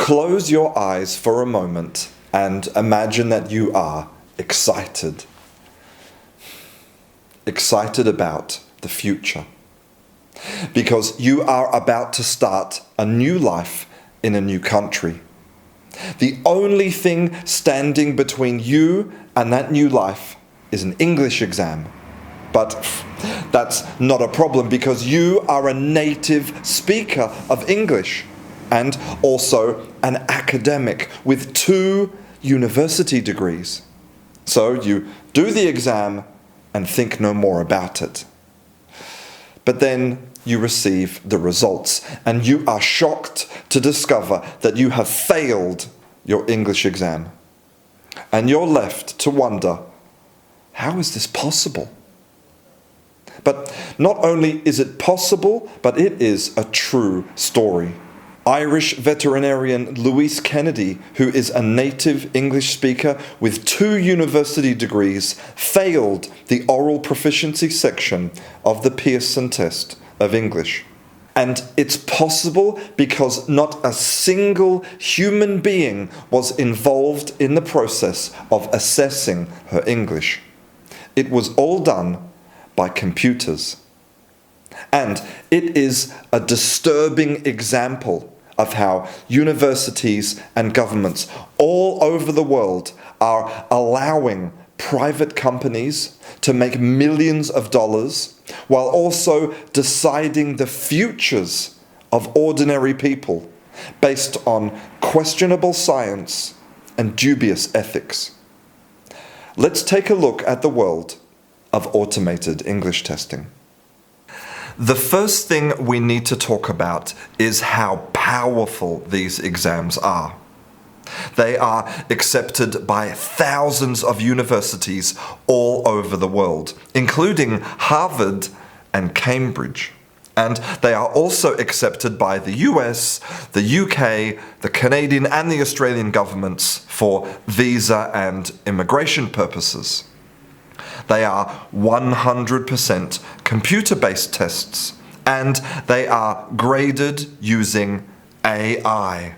Close your eyes for a moment and imagine that you are excited. Excited about the future. Because you are about to start a new life in a new country. The only thing standing between you and that new life is an English exam. But that's not a problem because you are a native speaker of English and also an academic with 2 university degrees. So you do the exam and think no more about it. But then you receive the results and you are shocked to discover that you have failed your English exam. And you're left to wonder, how is this possible? But not only is it possible, but it is a true story. Irish veterinarian Louise Kennedy, who is a native English speaker with 2 university degrees, failed the oral proficiency section of the Pearson Test of English. And it's possible because not a single human being was involved in the process of assessing her English. It was all done by computers. And it is a disturbing example of how universities and governments all over the world are allowing private companies to make millions of dollars while also deciding the futures of ordinary people based on questionable science and dubious ethics. Let's take a look at the world of automated English testing. The first thing we need to talk about is how powerful these exams are. They are accepted by thousands of universities all over the world, including Harvard and Cambridge. And they are also accepted by the US, the UK, the Canadian and the Australian governments for visa and immigration purposes. They are 100% computer-based tests, and they are graded using AI,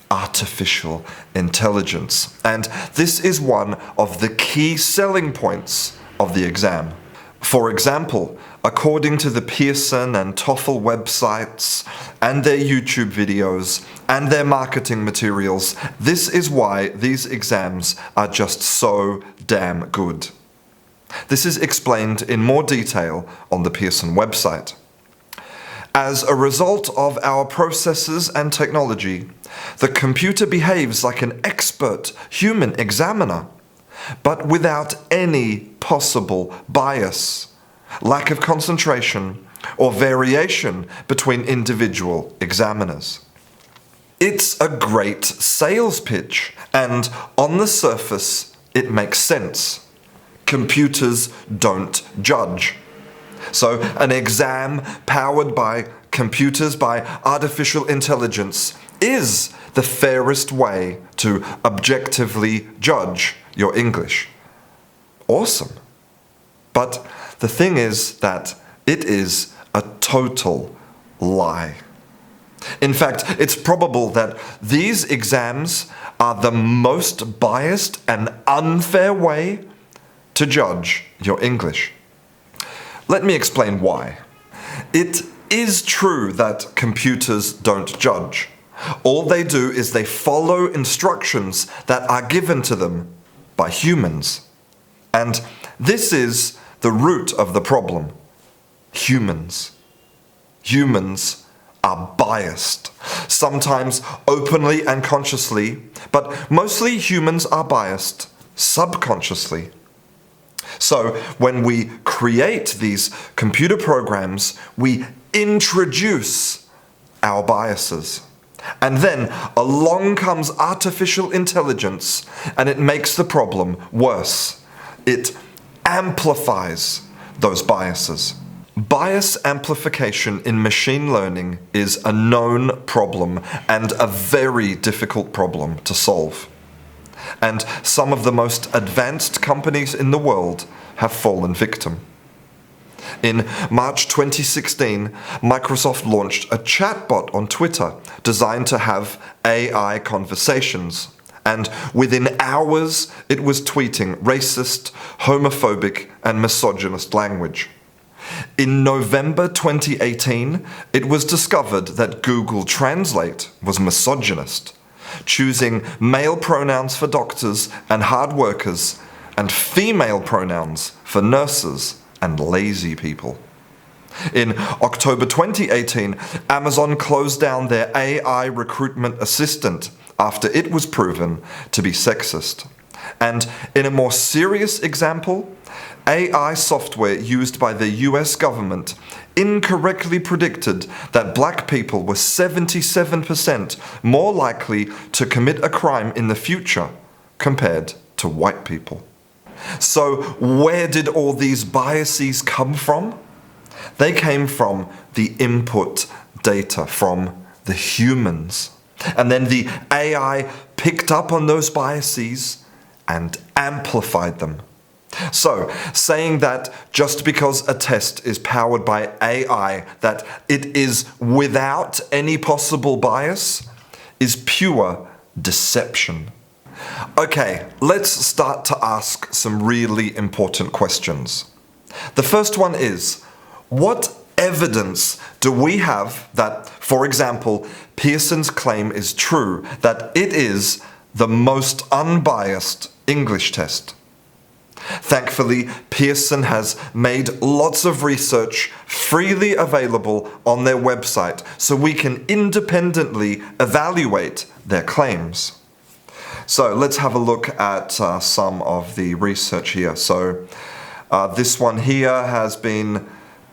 artificial intelligence. And this is one of the key selling points of the exam. For example, according to the Pearson and TOEFL websites and their YouTube videos and their marketing materials, this is why these exams are just so damn good. This is explained in more detail on the Pearson website. As a result of our processes and technology, the computer behaves like an expert human examiner, but without any possible bias, lack of concentration, or variation between individual examiners. It's a great sales pitch, and on the surface, it makes sense. Computers don't judge. So an exam powered by computers, by artificial intelligence, is the fairest way to objectively judge your English. Awesome. But the thing is that it is a total lie. In fact, it's probable that these exams are the most biased and unfair way to judge your English. Let me explain why. It is true that computers don't judge. All they do is they follow instructions that are given to them by humans. And this is the root of the problem. Humans. Humans are biased, sometimes openly and consciously, but mostly humans are biased subconsciously. So when we create these computer programs, we introduce our biases. And then along comes artificial intelligence and it makes the problem worse. It amplifies those biases. Bias amplification in machine learning is a known problem and a very difficult problem to solve. And some of the most advanced companies in the world have fallen victim. In March 2016, Microsoft launched a chatbot on Twitter designed to have AI conversations. And within hours, it was tweeting racist, homophobic, and misogynist language. In November 2018, it was discovered that Google Translate was misogynist, choosing male pronouns for doctors and hard workers, and female pronouns for nurses and lazy people. In October 2018, Amazon closed down their AI recruitment assistant after it was proven to be sexist. And in a more serious example, AI software used by the US government incorrectly predicted that black people were 77% more likely to commit a crime in the future compared to white people. So where did all these biases come from? They came from the input data, from the humans. And then the AI picked up on those biases and amplified them. So, saying that just because a test is powered by AI, that it is without any possible bias, is pure deception. Okay, let's start to ask some really important questions. The first one is, what evidence do we have that, for example, Pearson's claim is true, that it is the most unbiased English test? Thankfully, Pearson has made lots of research freely available on their website so we can independently evaluate their claims. So let's have a look at some of the research here. So this one here has been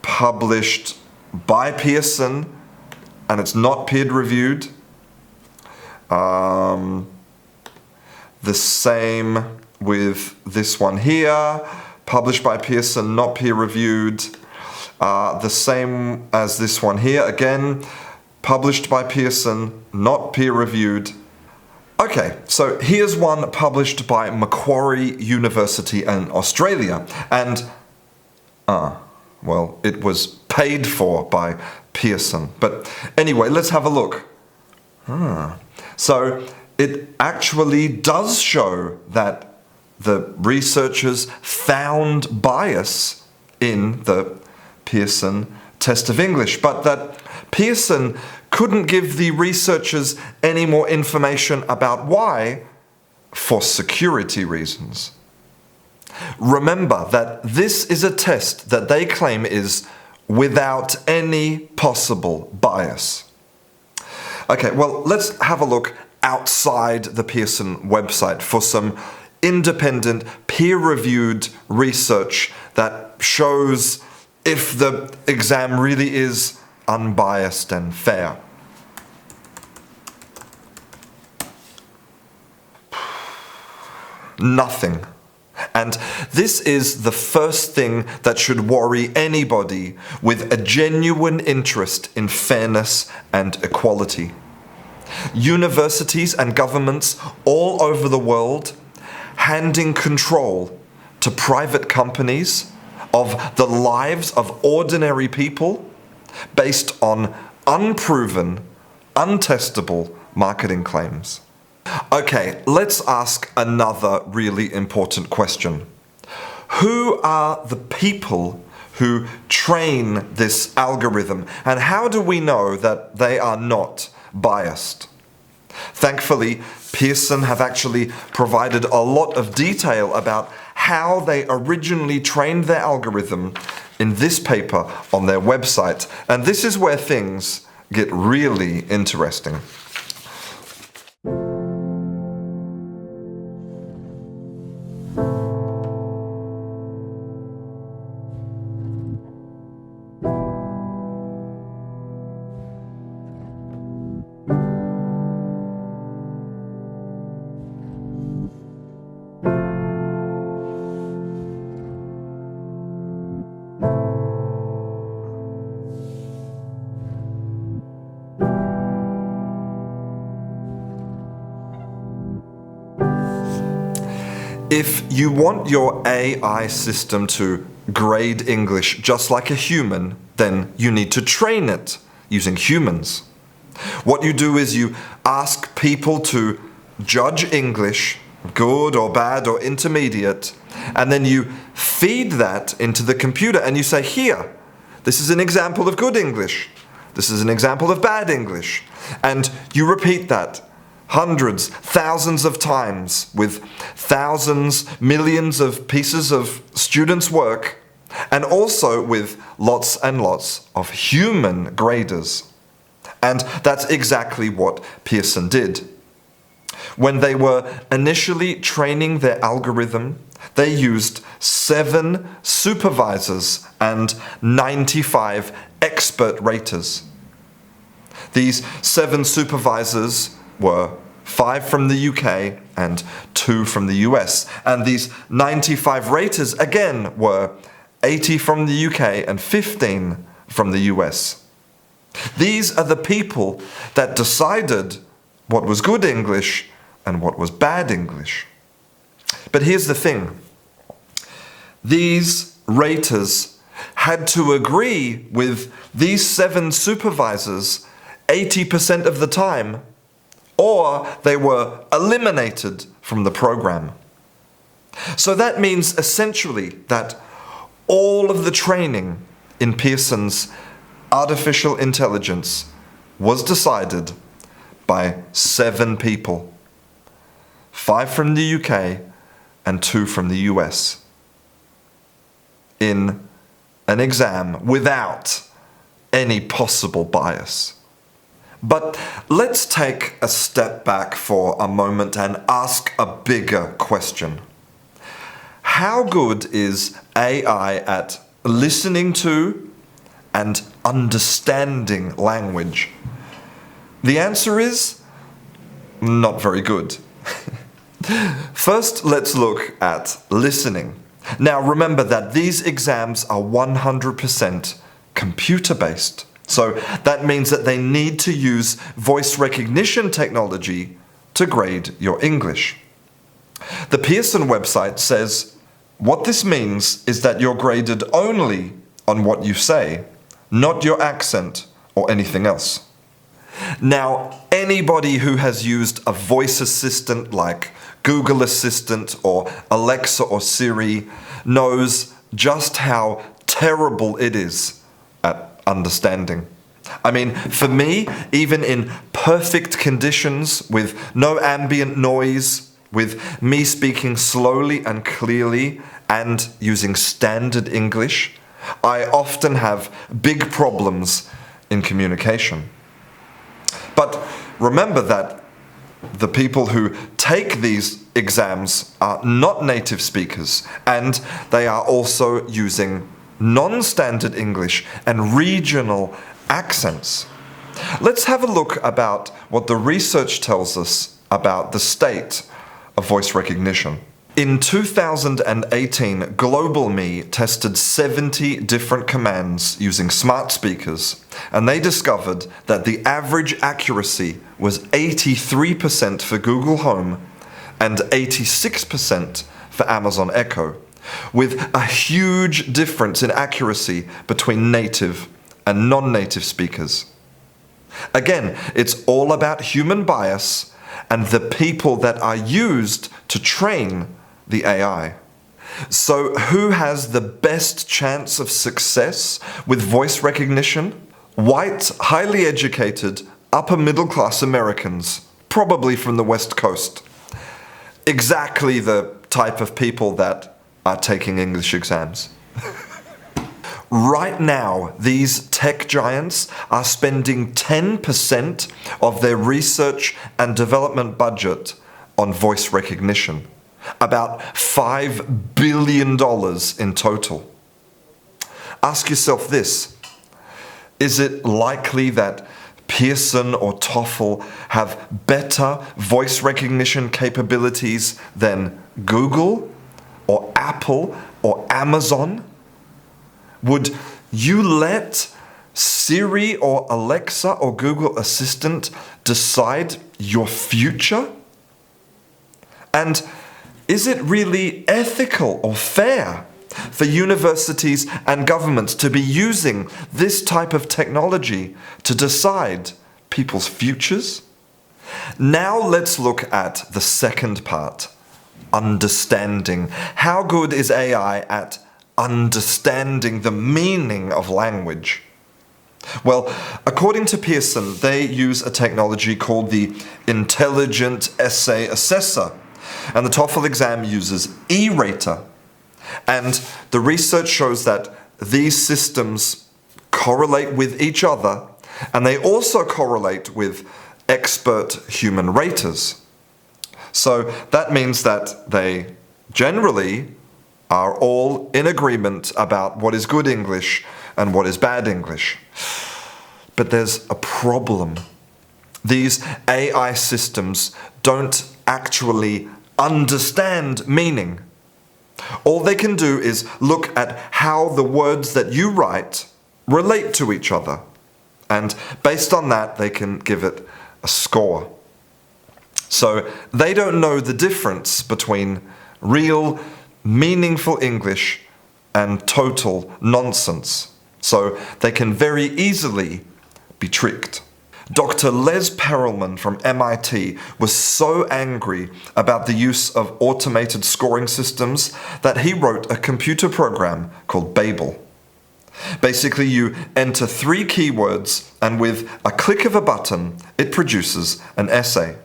published by Pearson and it's not peer-reviewed. The same with this one here, published by Pearson, not peer-reviewed. The same as this one here, again, published by Pearson, not peer-reviewed. Okay, so here's one published by Macquarie University in Australia, and, well, it was paid for by Pearson. But anyway, let's have a look. So it actually does show that the researchers found bias in the Pearson Test of English, but that Pearson couldn't give the researchers any more information about why, for security reasons. Remember that this is a test that they claim is without any possible bias. Okay, well, let's have a look outside the Pearson website for some independent, peer-reviewed research that shows if the exam really is unbiased and fair. Nothing. And this is the first thing that should worry anybody with a genuine interest in fairness and equality. Universities and governments all over the world handing control to private companies of the lives of ordinary people based on unproven, untestable marketing claims. Okay, let's ask another really important question. Who are the people who train this algorithm, and how do we know that they are not biased? Thankfully, Pearson have actually provided a lot of detail about how they originally trained their algorithm in this paper on their website. And this is where things get really interesting. If you want your AI system to grade English just like a human, then you need to train it using humans. What you do is you ask people to judge English, good or bad or intermediate, and then you feed that into the computer and you say, here, this is an example of good English. This is an example of bad English. And you repeat that hundreds, thousands of times with thousands, millions of pieces of students' work, and also with lots and lots of human graders. And that's exactly what Pearson did. When they were initially training their algorithm, they used 7 supervisors and 95 expert raters. These 7 supervisors were 5 from the UK and 2 from the US. And these 95 raters, again, were 80 from the UK and 15 from the US. These are the people that decided what was good English and what was bad English. But here's the thing. These raters had to agree with these 7 supervisors 80% of the time, or they were eliminated from the program. So that means essentially that all of the training in Pearson's artificial intelligence was decided by 7 people. 5 from the UK and 2 from the US. In an exam without any possible bias. But let's take a step back for a moment and ask a bigger question. How good is AI at listening to and understanding language? The answer is not very good. First, let's look at listening. Now, remember that these exams are 100% computer-based. So that means that they need to use voice recognition technology to grade your English. The Pearson website says, what this means is that you're graded only on what you say, not your accent or anything else. Now, anybody who has used a voice assistant like Google Assistant or Alexa or Siri knows just how terrible it is at understanding. I mean, for me, even in perfect conditions with no ambient noise, with me speaking slowly and clearly and using standard English, I often have big problems in communication. But remember that the people who take these exams are not native speakers, and they are also using non-standard English and regional accents. Let's have a look about what the research tells us about the state of voice recognition. In 2018, GlobalMe tested 70 different commands using smart speakers, and they discovered that the average accuracy was 83% for Google Home and 86% for Amazon Echo, with a huge difference in accuracy between native and non-native speakers. Again, it's all about human bias and the people that are used to train the AI. So who has the best chance of success with voice recognition? White, highly educated, upper middle class Americans, probably from the West Coast. Exactly the type of people that are taking English exams. Right now, these tech giants are spending 10% of their research and development budget on voice recognition. About $5 billion in total. Ask yourself this. Is it likely that Pearson or TOEFL have better voice recognition capabilities than Google or Apple or Amazon? Would you let Siri or Alexa or Google Assistant decide your future? And is it really ethical or fair for universities and governments to be using this type of technology to decide people's futures? Now let's look at the second part, understanding. How good is AI at understanding the meaning of language? Well, according to Pearson, they use a technology called the Intelligent Essay Assessor, and the TOEFL exam uses E-rater. And the research shows that these systems correlate with each other, and they also correlate with expert human raters. So that means that they generally are all in agreement about what is good English and what is bad English. But there's a problem. These AI systems don't actually understand meaning. All they can do is look at how the words that you write relate to each other. And based on that, they can give it a score. So they don't know the difference between real, meaningful English and total nonsense. So they can very easily be tricked. Dr. Les Perelman from MIT was so angry about the use of automated scoring systems that he wrote a computer program called Babel. Basically, you enter 3 keywords, and with a click of a button, it produces an essay.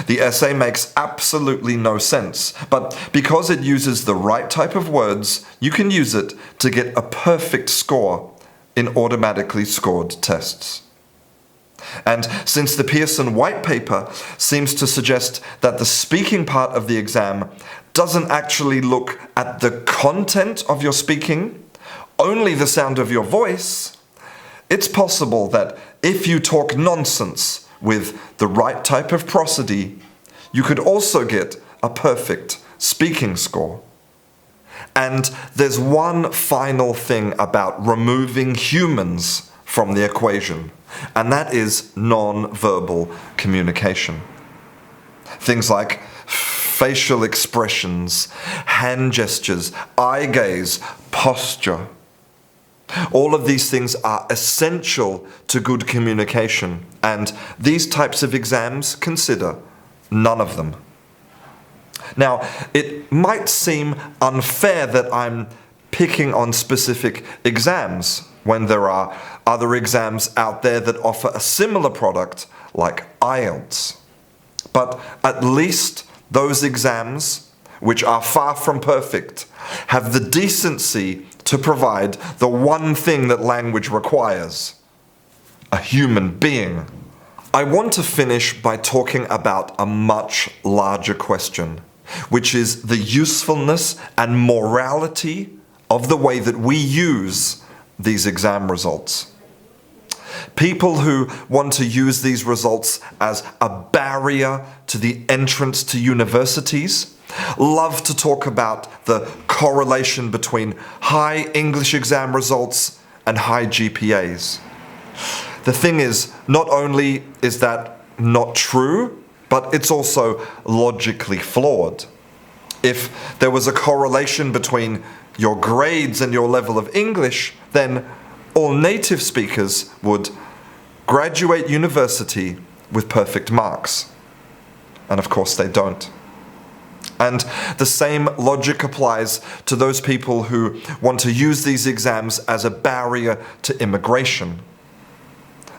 The essay makes absolutely no sense, but because it uses the right type of words, you can use it to get a perfect score in automatically scored tests. And since the Pearson white paper seems to suggest that the speaking part of the exam doesn't actually look at the content of your speaking, only the sound of your voice, it's possible that if you talk nonsense with the right type of prosody, you could also get a perfect speaking score. And there's one final thing about removing humans from the equation, and that is non-verbal communication. Things like facial expressions, hand gestures, eye gaze, posture. All of these things are essential to good communication, and these types of exams consider none of them. Now, it might seem unfair that I'm picking on specific exams when there are other exams out there that offer a similar product like IELTS. But at least those exams, which are far from perfect, have the decency to provide the one thing that language requires: a human being. I want to finish by talking about a much larger question, which is the usefulness and morality of the way that we use these exam results. People who want to use these results as a barrier to the entrance to universities love to talk about the correlation between high English exam results and high GPAs. The thing is, not only is that not true, but it's also logically flawed. If there was a correlation between your grades and your level of English, then all native speakers would graduate university with perfect marks. And of course they don't. And the same logic applies to those people who want to use these exams as a barrier to immigration.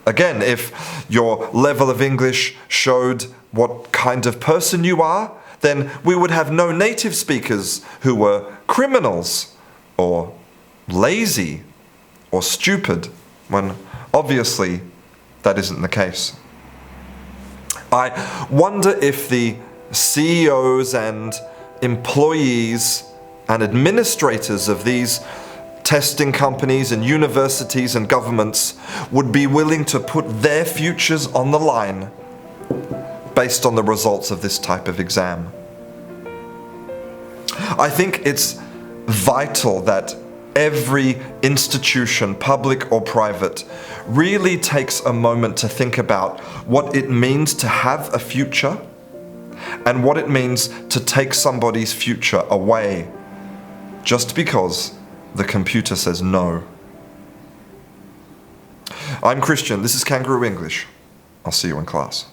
Again, if your level of English showed what kind of person you are, then we would have no native speakers who were criminals or lazy or stupid, when obviously that isn't the case. I wonder if the CEOs and employees and administrators of these testing companies and universities and governments would be willing to put their futures on the line based on the results of this type of exam. I think it's vital that every institution, public or private, really takes a moment to think about what it means to have a future and what it means to take somebody's future away. just because the computer says no. I'm Christian. This is Canguro English. I'll see you in class.